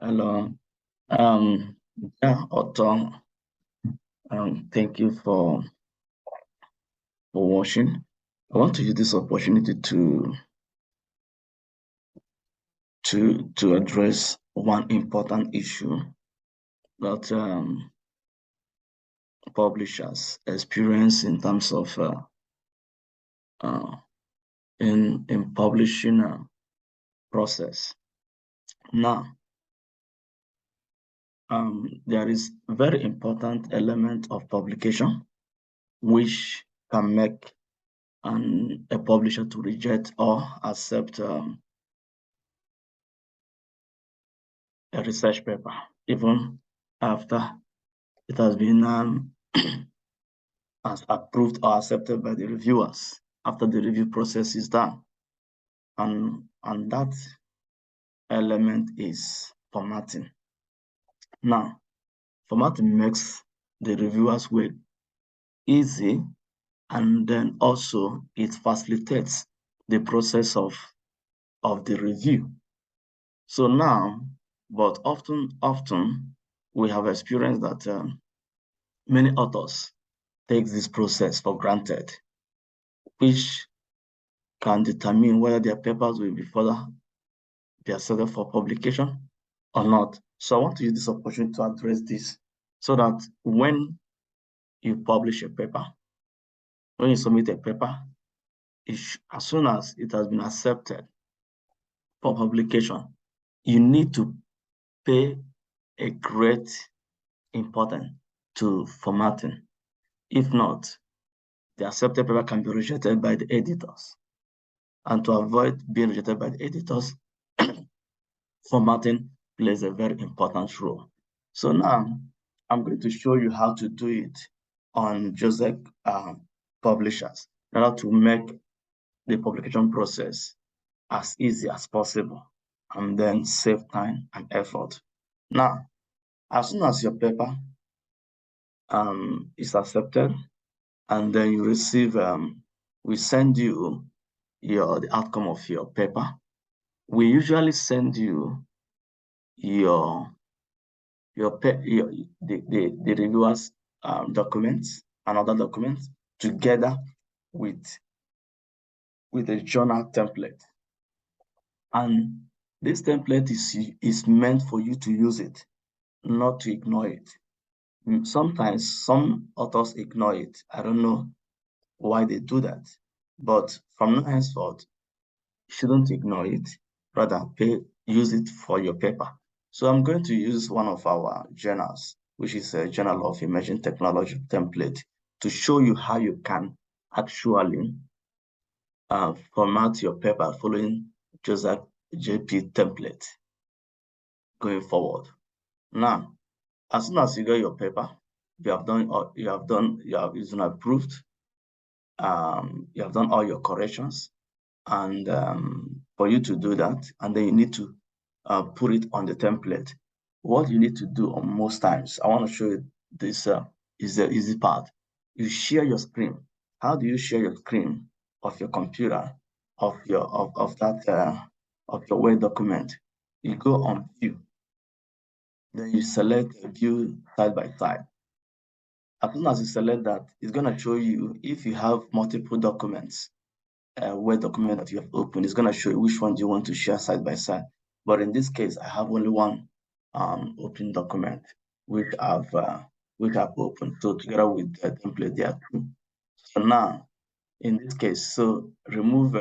Hello. Um, Otto, thank you for watching. I want to use this opportunity to address one important issue that publishers experience in terms of uh, in publishing process. Now, there is very important element of publication which can make a publisher to reject or accept a research paper, even after it has been as approved or accepted by the reviewers, after the review process is done. And that element is formatting. Now, formatting makes the reviewer's work easy, and then also it facilitates the process of the review. So now, but often we have experienced that many authors take this process for granted, which can determine whether their papers will be further be accepted for publication or not. So I want to use this opportunity to address this so that when you publish a paper, when you submit a paper, as soon as it has been accepted for publication, you need to pay a great importance to formatting. If not, the accepted paper can be rejected by the editors. And to avoid being rejected by the editors, formatting plays a very important role. So now I'm going to show you how to do it on Jozac Publishers in order to make the publication process as easy as possible and then save time and effort. Now, as soon as your paper is accepted and then you receive, we send you the outcome of your paper. We usually send you the reviewer's documents and other documents together with a journal template. And this template is meant for you to use it, not to ignore it. Sometimes some authors ignore it. I don't know why they do that. But from now henceforth, you shouldn't ignore it. Rather, use it for your paper. So I'm going to use one of our journals, which is a Journal of Emerging Technology template, to show you how you can actually format your paper following Jozac JP template going forward. Now, as soon as you get your paper, it's been approved, you have done all your corrections, and for you to do that, and then you need to put it on the template. What you need to do on most times, I want to show you this is the easy part. You share your screen. How do you share your screen of your computer, of your Word document? You go on view, then you select view side by side. As soon as you select that, it's going to show you if you have multiple documents, Word document that you have opened, it's going to show you which one you want to share side by side. But in this case, I have only one open document which I've opened. So together with the template, there are two. So now, in this case, so remove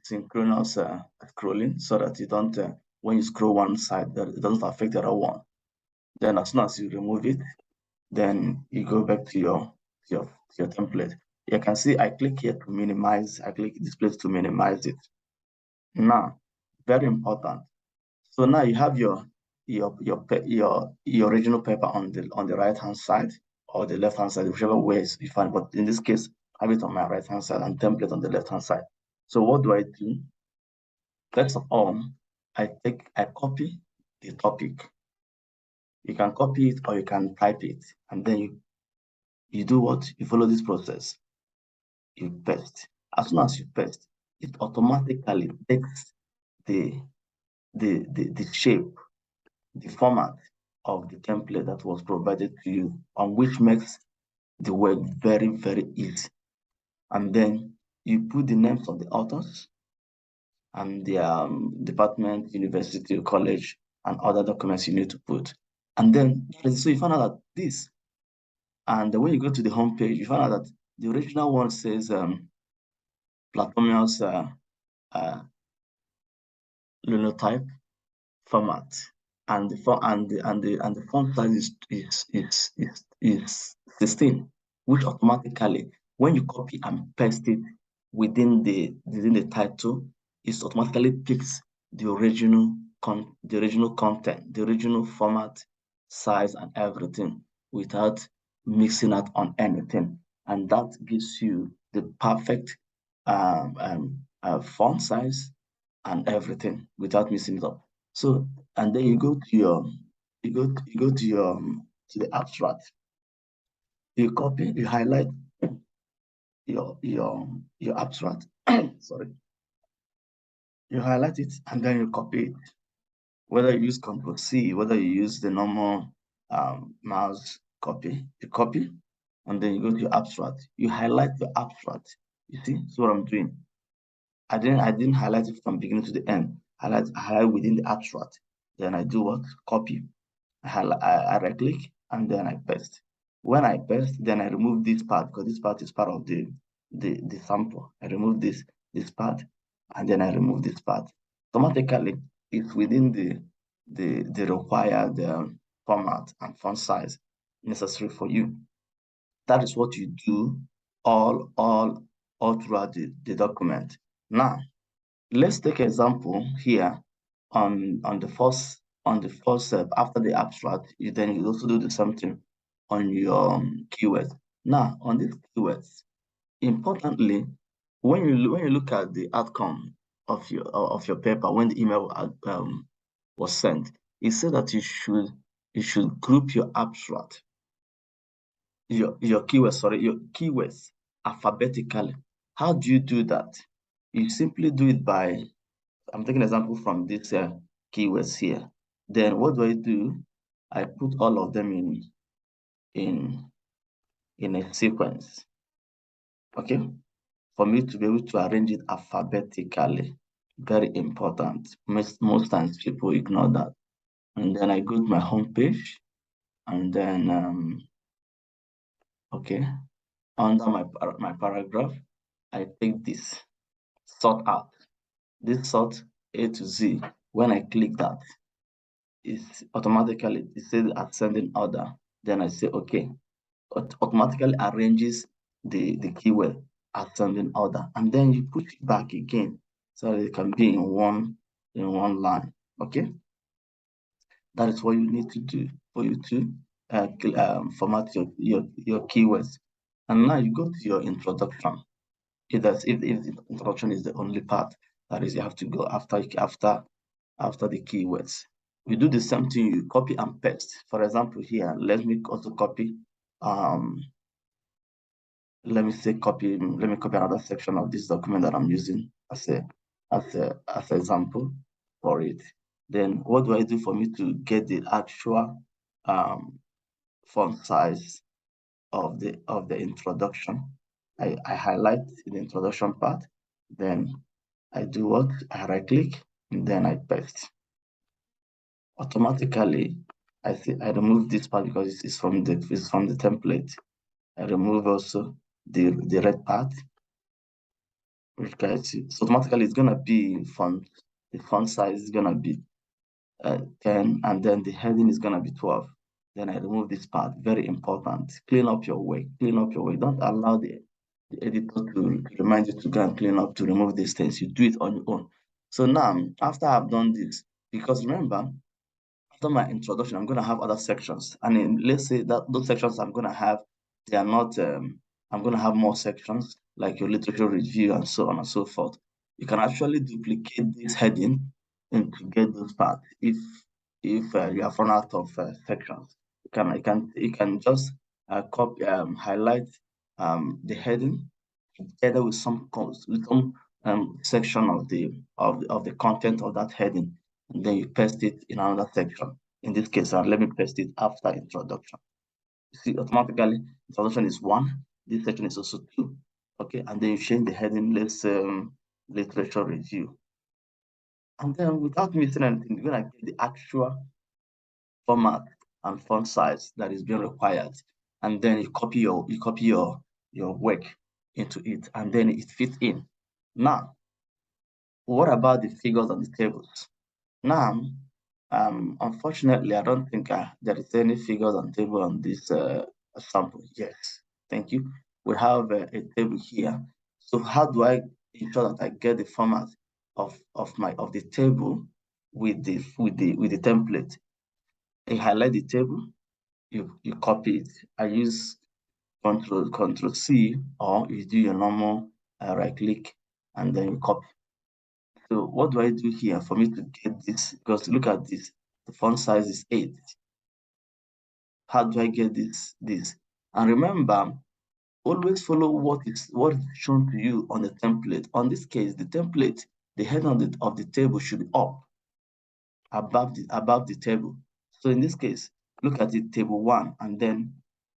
synchronous scrolling so that you don't, when you scroll one side, that it doesn't affect the other one. Then as soon as you remove it, then you go back to your template. You can see I click here to minimize, I click this place to minimize it. Now, very important. So now you have your original paper on the right hand side or the left hand side, whichever way you find. But in this case, I have it on my right hand side and template on the left hand side. So what do I do? First of all, I copy the topic. You can copy it or you can type it, and then you do what? You follow this process. You paste. As soon as you paste, it automatically takes the shape the format of the template that was provided to you, and which makes the work very, very easy. And then you put the names of the authors and the department, university, or college, and other documents you need to put. And then, so you find out that this, and when you go to the home page, you find out that the original one says Platomius lunotype format, and the font size is 16, which automatically, when you copy and paste it within the title, it automatically picks the original content, the original format, size, and everything without mixing out on anything, and that gives you the perfect font size and everything without mixing it up. So, and then you go to your to the abstract. You copy, you highlight your abstract. Sorry. You highlight it and then you copy it. Whether you use Control C, whether you use the normal mouse copy, you copy, and then you go to your abstract. You highlight your abstract. You see, that's what I'm doing. I didn't highlight it from beginning to the end. I highlight within the abstract. Then I do what? Copy. I right click and then I paste. When I paste, then I remove this part because this part is part of the sample. I remove this part and then I remove this part. Automatically, it's within the required format and font size necessary for you. That is what you do all throughout the document. Now, let's take an example here on the first after the abstract. You also do the same thing on your keywords. Now, on these keywords, importantly, when you look at the outcome of your paper, when the email was sent, it said that you should group your abstract, your keywords alphabetically. How do you do that? You simply do it by, I'm taking an example from this keywords here. Then what do? I put all of them in a sequence. Okay, for me to be able to arrange it alphabetically, very important. Most times people ignore that. And then I go to my home page, and then okay, under my paragraph, I take this sort out. This sort A to Z. When I click that, it's automatically, it says ascending order. Then I say okay. It automatically arranges the keyword ascending order, and then you put it back again so that it can be in one line. Okay, that is what you need to do for you to format your keywords. And now you go to your introduction. If the introduction is the only part, that is, you have to go after the keywords. You do the same thing, you copy and paste. For example, here, let me also copy, let me copy another section of this document that I'm using as an example for it. Then what do I do for me to get the actual font size of the introduction? I highlight the introduction part, then I do what? I right click and then I paste. Automatically, I remove this part because it's from the template. I remove also the red part, which guys, so automatically it's gonna be the font size is gonna be 10, and then the heading is gonna be 12. Then I remove this part. Very important. Clean up your work. Clean up your work. Don't allow the editor to remind you to go and clean up, to remove these things. You do it on your own. So now, after I've done this, because remember, after my introduction, I'm going to have other sections. And let's say that those sections I'm going to have, they are not, I'm going to have more sections like your literature review and so on and so forth. You can actually duplicate this heading and to get those parts. If you have run out of sections, you can just copy, highlight the heading together with some section of the content of that heading, and then you paste it in another section. in this case, and let me paste it after introduction. You see, automatically, introduction is 1, this section is also 2. Okay, and then you change the heading, let's literature review. And then without missing anything, you're gonna get the actual format and font size that is being required. And then you copy your work into it, and then it fits in. Now, what about the figures on the tables? Now, unfortunately, I don't think there is any figures on table on this sample. Yes, thank you. We have a table here. So how do I ensure that I get the format of the table with the template? I highlight the table, you copy it. I use Control C, or you do your normal right click and then you copy. So what do I do here for me to get this? Because look at this, the font size is 8. How do I get this? And remember, always follow what is shown to you on the template. On this case, the template, the head of the table should be up above the table. So in this case, look at it, table 1, and then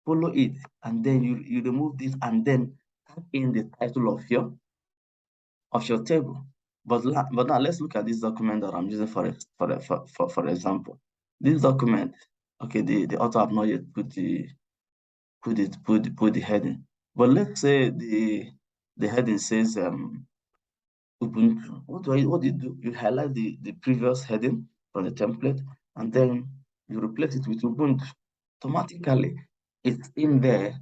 follow it, and then you remove this, and then type in the title of your table. But now let's look at this document that I'm using for example. This document, okay, the author have not yet put the heading. But let's say the heading says Ubuntu. What do you do? You highlight the previous heading from the template, and then you replace it with Ubuntu. Automatically, it's in there.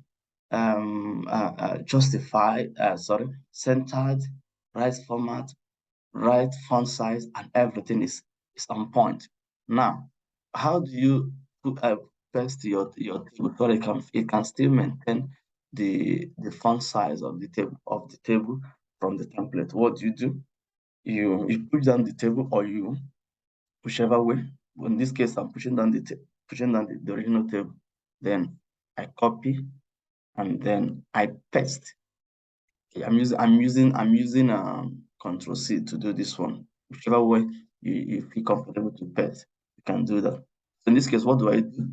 Centered, right format, right font size, and everything is on point. Now, how do you paste your table so it can still maintain the font size of the table from the template? What do? You push down the table, or you whichever way. In this case, I'm pushing down the original table. Then I copy, and then I paste. Okay, I'm using Control C to do this one. Whichever way you feel comfortable to paste, you can do that. So in this case, what do I do?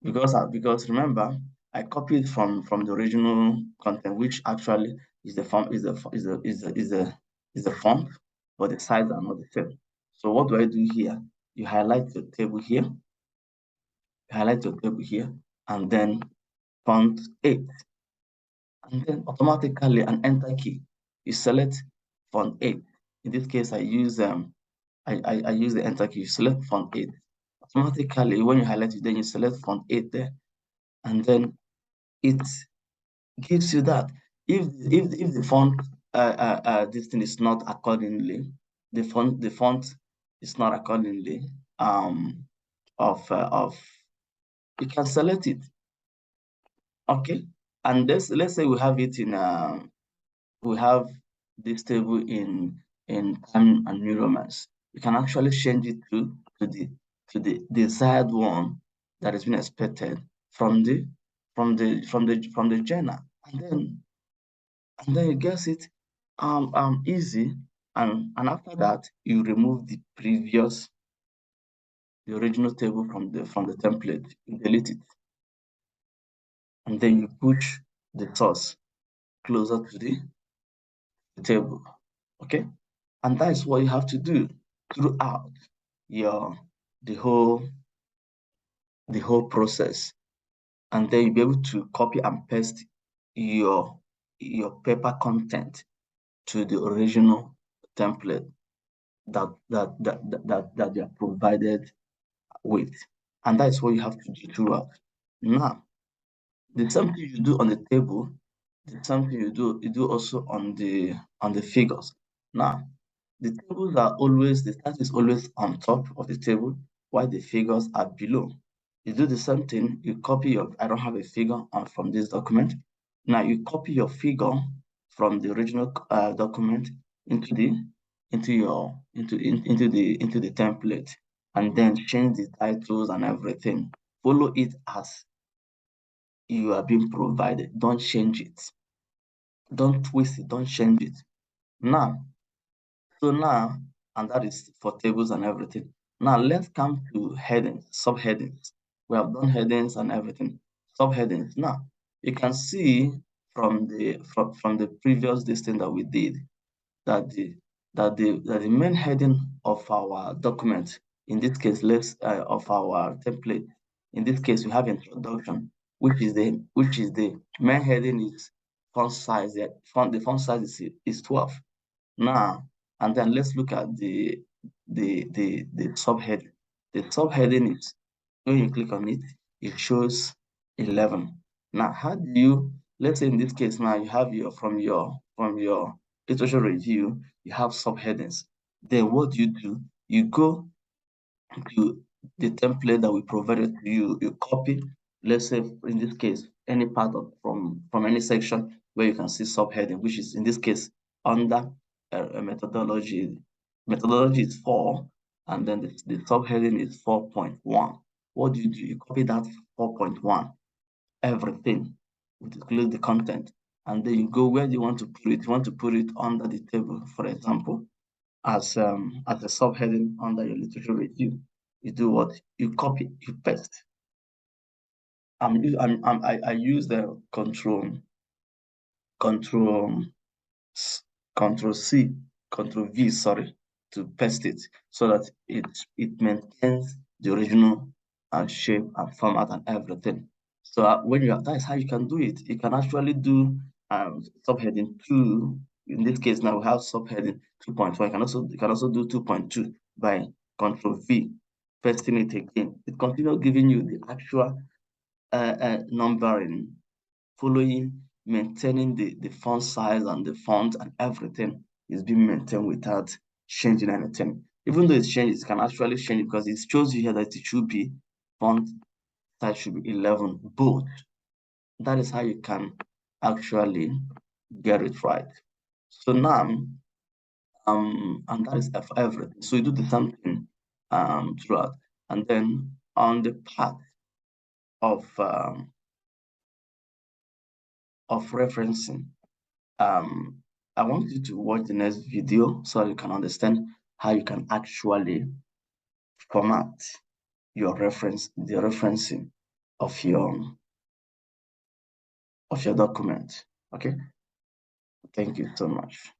Because remember, I copied from the original content, which actually is the font is the font, but the size are not the same. So what do I do here? You highlight the table here, and then font 8, and then automatically an enter key. You select font 8. In this case, I use I use the enter key. You select font 8. Automatically, when you highlight it, then you select font 8 there, and then it gives you that. If the font this thing is not accordingly, the font is not accordingly of you can select it. Okay, and let's say we have it in we have this table in time and new romance. You can actually change it to the desired one that has been expected from the journal, and then you guess it easy, and after that you remove the original table from the template. You delete it, and then you push the source closer to the table. Okay, and that is what you have to do throughout the whole process, and then you'll be able to copy and paste your paper content to the original template that they are provided with, and that's what you have to do throughout. Now, the same thing you do on the table, the same thing you do also on the figures. Now, the tables are always, the start is always on top of the table, while the figures are below. You do the same thing. You copy I don't have a figure from this document. Now you copy your figure from the original document into the template, and then change the titles and everything. Follow it as you are being provided. Don't change it. Don't twist it. Don't change it. Now, and that is for tables and everything. Now let's come to headings, subheadings. We have done headings and everything. Subheadings. Now you can see from the previous listing that we did that the main heading of our document, in this case, of our template, in this case, we have introduction, which is the main heading is font size. The font size is 12. Now, and then let's look at the subheading. The subheading is, when you click on it, it shows 11. Now, how do you, let's say in this case now, you have from your literature review, you have subheadings. Then what do? You go to the template that we provided to you. You copy, let's say in this case, any part of from any section where you can see subheading, which is in this case under a methodology. Methodology is 4, and then the subheading is 4.1. What do? You copy that 4.1, everything, which includes the content, and then you go where you want to put it. You want to put it under the table, for example, as a subheading under your literature review. You do what? You copy, you paste. I use the control control C, control V, sorry, to paste it so that it maintains the original shape and format and everything. So that's how you can do it. You can actually do subheading 2. In this case, now we have subheading 2.1. You can also do 2.2 by control V, pasting it again. It continues giving you the actual numbering, following, maintaining the font size and the font and everything is being maintained without changing anything. Even though it's changed, it can actually change it because it shows you here that it should be font size should be 11 bold. That is how you can actually get it right. So now, and that is for everything. So you do the same thing throughout, and then on the part of referencing, I want you to watch the next video so you can understand how you can actually format your the referencing of your document. Okay, thank you so much.